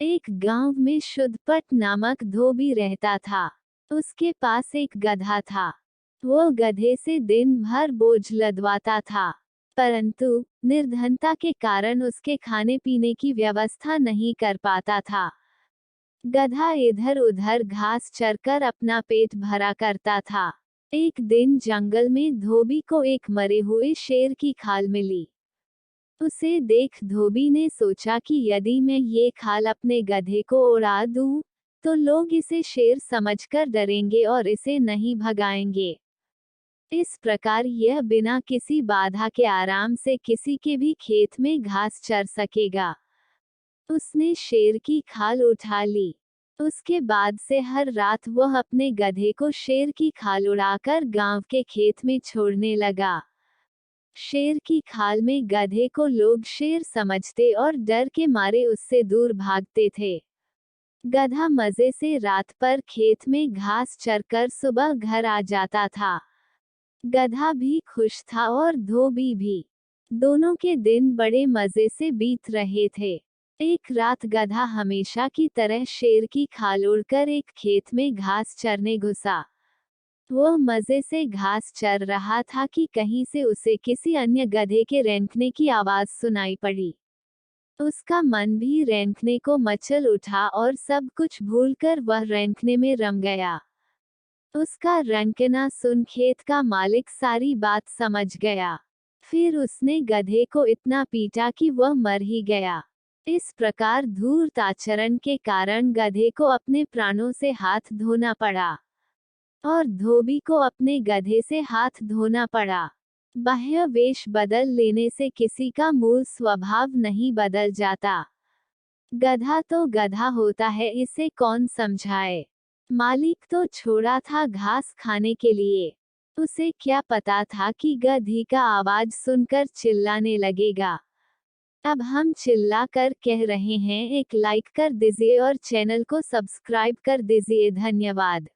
एक गांव में शुद्धपट नामक धोबी रहता था। उसके पास एक गधा था। वो गधे से दिन भर बोझ लदवाता था, परंतु निर्धनता के कारण उसके खाने पीने की व्यवस्था नहीं कर पाता था। गधा इधर उधर घास चरकर अपना पेट भरा करता था। एक दिन जंगल में धोबी को एक मरे हुए शेर की खाल मिली। उसे देख धोबी ने सोचा कि यदि मैं ये खाल अपने गधे को उड़ा दूं, तो लोग इसे शेर समझकर डरेंगे और इसे नहीं भगाएंगे। इस प्रकार यह बिना किसी बाधा के आराम से किसी के भी खेत में घास चर सकेगा। उसने शेर की खाल उठा ली। उसके बाद से हर रात वह अपने गधे को शेर की खाल उड़ाकर गांव के खेत में छोड़ने लगा। शेर की खाल में गधे को लोग शेर समझते और डर के मारे उससे दूर भागते थे। गधा मजे से रात पर खेत में घास चरकर सुबह घर आ जाता था। गधा भी खुश था और धोबी भी। दोनों के दिन बड़े मजे से बीत रहे थे। एक रात गधा हमेशा की तरह शेर की खाल उड़कर एक खेत में घास चरने घुसा। वह मजे से घास चर रहा था कि कहीं से उसे किसी अन्य गधे के रेंकने की आवाज सुनाई पड़ी। उसका मन भी रेंकने को मचल उठा और सब कुछ भूलकर वह रेंकने में रम गया। उसका रेंकना सुन खेत का मालिक सारी बात समझ गया। फिर उसने गधे को इतना पीटा कि वह मर ही गया। इस प्रकार धूर्त आचरण के कारण गधे को अपने प्राणों से हाथ धोना पड़ा और धोबी को अपने गधे से हाथ धोना पड़ा। बाह्य वेश बदल लेने से किसी का मूल स्वभाव नहीं बदल जाता। गधा तो गधा होता है, इसे कौन समझाए। मालिक तो छोड़ा था घास खाने के लिए। उसे क्या पता था कि गधी का आवाज सुनकर चिल्लाने लगेगा। अब हम चिल्ला कर कह रहे हैं, एक लाइक कर दीजिए और चैनल को सब्सक्राइब कर दीजिए। धन्यवाद।